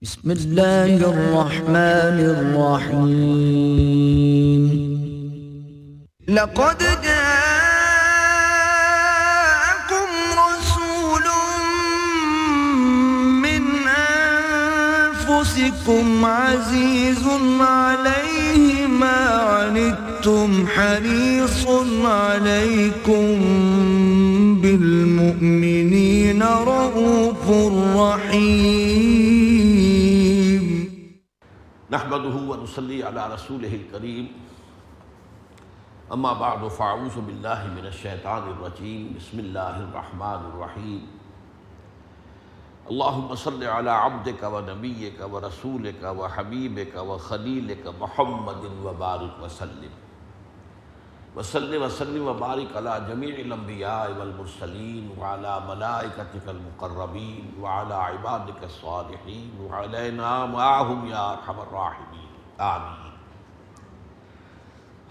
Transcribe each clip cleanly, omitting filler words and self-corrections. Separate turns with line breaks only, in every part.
بسم الله الرحمن الرحيم. لقد جاءكم رسول من أنفسكم عزيز عليه ما عنتم حريص عليكم بالمؤمنين رؤوف رحيم.
نحمده ونصلي على رسوله الكريم اما بعد فاعوذ بالله من الشیطان الرجیم بسم اللہ الرحمن الرحیم اللهم صل على عبدك ونبيك ورسولك وحبيبك وخليلك محمد وبارك وسلم وسلم وبارك على جميع الانبياء والمرسلين وعلى ملائكتك المقربين وعلى عبادك الصالحين وعلينا معهم يا ارحم الراحمين آمین۔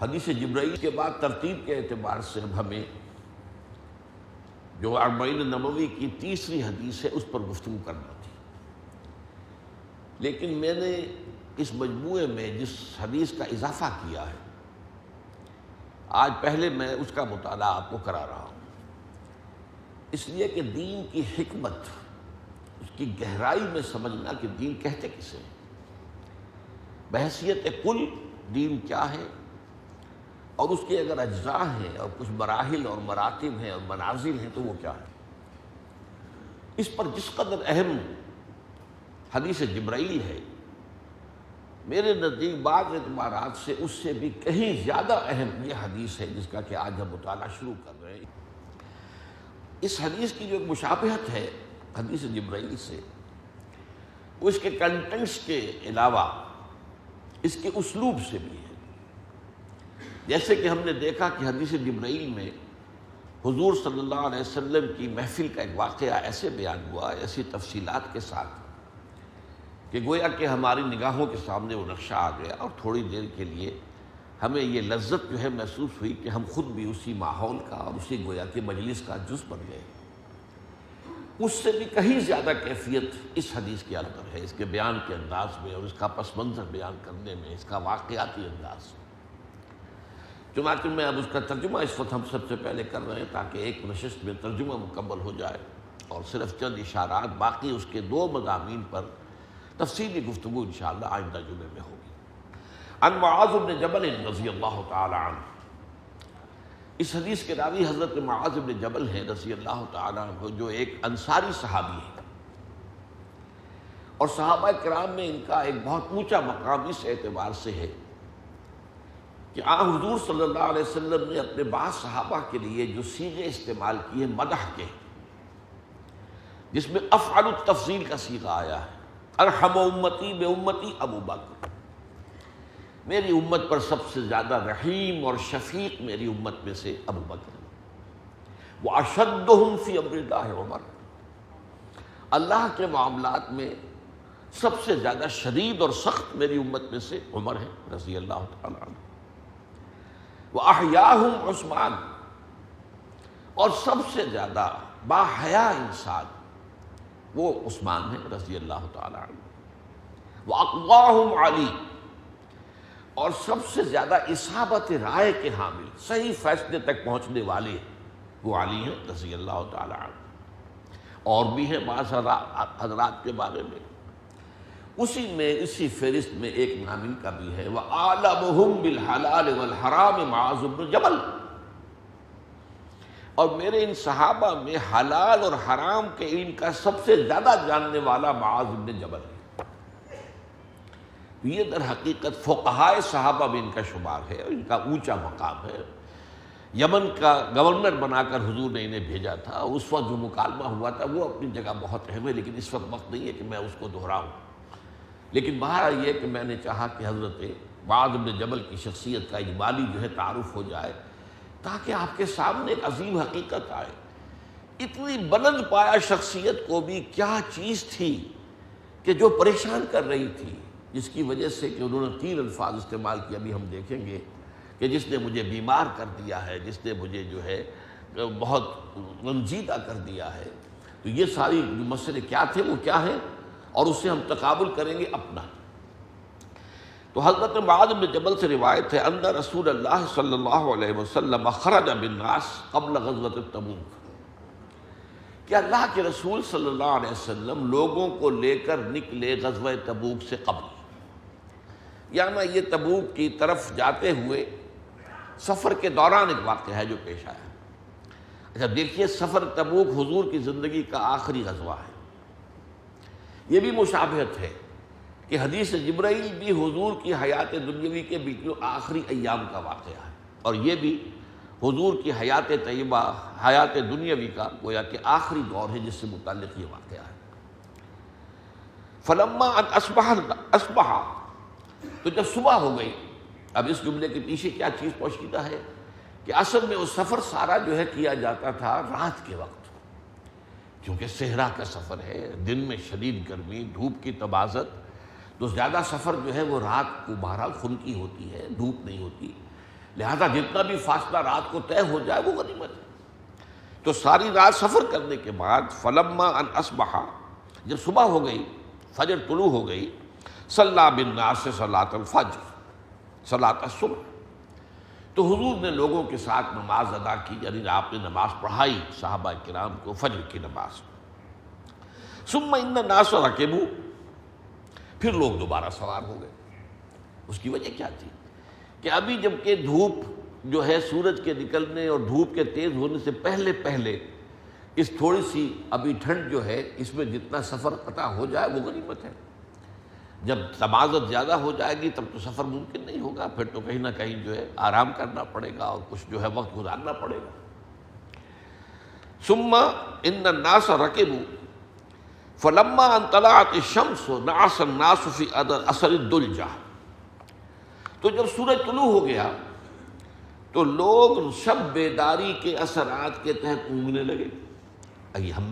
حدیث جبرائیل کے بعد ترتیب کے اعتبار سے اب ہمیں جو اربعین نبوی کی تیسری حدیث ہے اس پر گفتگو کرنا تھی، لیکن میں نے اس مجموعے میں جس حدیث کا اضافہ کیا ہے آج پہلے میں اس کا مطالعہ آپ کو کرا رہا ہوں، اس لیے کہ دین کی حکمت، اس کی گہرائی میں سمجھنا کہ دین کہتے کسے ہیں، بحیثیت کل دین کیا ہے، اور اس کے اگر اجزاء ہیں اور کچھ مراحل اور مراتب ہیں اور منازل ہیں تو وہ کیا ہے۔ اس پر جس قدر اہم حدیث جبرائیل ہے، میرے نزدیک بعض اعتبارات سے اس سے بھی کہیں زیادہ اہم یہ حدیث ہے جس کا کہ آج ہم مطالعہ شروع کر رہے ہیں۔ اس حدیث کی جو ایک مشابہت ہے حدیث جبرائیل سے، وہ اس کے کنٹینٹس کے علاوہ اس کے اسلوب سے بھی ہے۔ جیسے کہ ہم نے دیکھا کہ حدیث جبرائیل میں حضور صلی اللہ علیہ وسلم کی محفل کا ایک واقعہ ایسے بیان ہوا، ایسی تفصیلات کے ساتھ کہ گویا کہ ہماری نگاہوں کے سامنے وہ نقشہ آ گیا، اور تھوڑی دیر کے لیے ہمیں یہ لذت جو ہے محسوس ہوئی کہ ہم خود بھی اسی ماحول کا اور اسی گویا کہ مجلس کا جز بن گئے۔ اس سے بھی کہیں زیادہ کیفیت اس حدیث کے اندر ہے، اس کے بیان کے انداز میں اور اس کا پس منظر بیان کرنے میں، اس کا واقعاتی انداز میں۔ چنانچہ میں اب اس کا ترجمہ اس وقت ہم سب سے پہلے کر رہے ہیں تاکہ ایک نشست میں ترجمہ مکمل ہو جائے، اور صرف چند اشارات باقی اس کے دو مضامین پر تفصیلی گفتگو انشاءاللہ آئندہ جمعے میں ہوگی۔ عن معاذ بن جبل رضی اللہ تعالی عنہ، اس حدیث کے راوی حضرت معاذ بن جبل ہیں رضی اللہ تعالی عنہ، جو ایک انصاری صحابی ہے، اور صحابہ کرام میں ان کا ایک بہت اونچا مقام اس اعتبار سے ہے کہ حضور صلی اللہ علیہ وسلم نے اپنے بعض صحابہ کے لیے جو صیغے استعمال کیے مدح کے، جس میں افعل التفضیل کا صیغہ آیا ہے، ارحم امتی بے امتی ابو بکر، میری امت پر سب سے زیادہ رحیم اور شفیق میری امت میں سے ابو بکر، واشدہم فی امر اللہ عمر، اللہ کے معاملات میں سب سے زیادہ شدید اور سخت میری امت میں سے عمر ہے رضی اللہ تعالی عنہ، وَأَحْيَاهُمْ عثمان، اور سب سے زیادہ باحیا انسان وہ عثمان ہے رضی اللہ تعالی عنہ، وَأَقْوَاهُمْ علی، اور سب سے زیادہ اصابت رائے کے حامل، صحیح فیصلے تک پہنچنے والے وہ علی ہیں رضی اللہ تعالی عنہ۔ اور بھی ہیں بعض حضرات کے بارے میں، اسی میں اسی فہرست میں ایک نام ان کا بھی ہے، وَأَعْلَمُهُمْ بِالْحَلَالِ وَالْحَرَامِ مُعَاذ بن جبل، اور میرے ان صحابہ میں حلال اور حرام کے علم کا سب سے زیادہ جاننے والا معاذ بن جبل ہے۔ یہ در حقیقت فقہائے صحابہ میں ان کا شمار ہے، ان کا اونچا مقام ہے۔ یمن کا گورنر بنا کر حضور نے انہیں بھیجا تھا، اس وقت جو مکالمہ ہوا تھا وہ اپنی جگہ بہت اہم ہے، لیکن اس وقت وقت نہیں ہے کہ میں اس کو دہراؤں۔ لیکن بہرحال یہ کہ میں نے چاہا کہ حضرت معاذ بن جبل کی شخصیت کا اجمالی جو ہے تعارف ہو جائے، تاکہ آپ کے سامنے ایک عظیم حقیقت آئے۔ اتنی بلند پایا شخصیت کو بھی کیا چیز تھی کہ جو پریشان کر رہی تھی، جس کی وجہ سے کہ انہوں نے 3 الفاظ استعمال کیے، ابھی ہم دیکھیں گے کہ جس نے مجھے بیمار کر دیا ہے، جس نے مجھے جو ہے بہت رنجیدہ کر دیا ہے۔ تو یہ ساری مسئلے کیا تھے، وہ کیا ہیں؟ اور اس سے ہم تقابل کریں گے اپنا۔ تو حضرت معاذ بن جبل سے روایت ہے ان رسول اللہ صلی اللہ علیہ وسلم خرج بالناس قبل غزوۃ تبوک، کہ اللہ کے رسول صلی اللہ علیہ وسلم لوگوں کو لے کر نکلے غزوہ تبوک سے قبل، یعنی یہ تبوک کی طرف جاتے ہوئے سفر کے دوران ایک واقعہ ہے جو پیش آیا۔ اچھا دیکھیے، سفر تبوک حضور کی زندگی کا آخری غزوہ ہے۔ یہ بھی مشابہت ہے کہ حدیث جبرائیل بھی حضور کی حیات دنیاوی کے بالکل آخری ایام کا واقعہ ہے، اور یہ بھی حضور کی حیات طیبہ، حیات دنیاوی کا گویا کہ آخری دور ہے جس سے متعلق یہ واقعہ ہے۔ فلما ان اصبح، تو جب صبح ہو گئی، اب اس جملے کے پیچھے کیا چیز پوشیدہ ہے کہ اصل میں وہ سفر سارا جو ہے کیا جاتا تھا رات کے وقت، کیونکہ صحرا کا سفر ہے، دن میں شدید گرمی، دھوپ کی طبازت، تو زیادہ سفر جو ہے وہ رات کو بہرحال خنکی ہوتی ہے، دھوپ نہیں ہوتی، لہذا جتنا بھی فاصلہ رات کو طے ہو جائے وہ غنیمت ہے۔ تو ساری رات سفر کرنے کے بعد فلما ان اصبح، جب صبح ہو گئی، فجر طلوع ہو گئی، صلی بالناس صلاۃ الفجر، صلاۃ الصبح، تو حضور نے لوگوں کے ساتھ نماز ادا کی، یعنی آپ نے نماز پڑھائی صحابہ کرام کو، فجر کی نماز۔ ثم ان الناس رکبوا، پھر لوگ دوبارہ سوار ہو گئے۔ اس کی وجہ کیا تھی کہ ابھی جب کہ دھوپ جو ہے سورج کے نکلنے اور دھوپ کے تیز ہونے سے پہلے پہلے اس تھوڑی سی ابھی ٹھنڈ جو ہے اس میں جتنا سفر قطع ہو جائے وہ غنیمت ہے۔ جب تمازت زیادہ ہو جائے گی تب تو سفر ممکن نہیں ہوگا، پھر تو کہیں نہ کہیں جو ہے آرام کرنا پڑے گا اور کچھ جو ہے وقت گزارنا پڑے گا۔ ثم ان الناس رکبوا فلما ان طلعت الشمس نعس الناس فی اثر الدلجہ، تو جب سورج طلوع ہو گیا تو لوگ شب بیداری کے اثرات کے تحت اونگنے لگے۔ ہم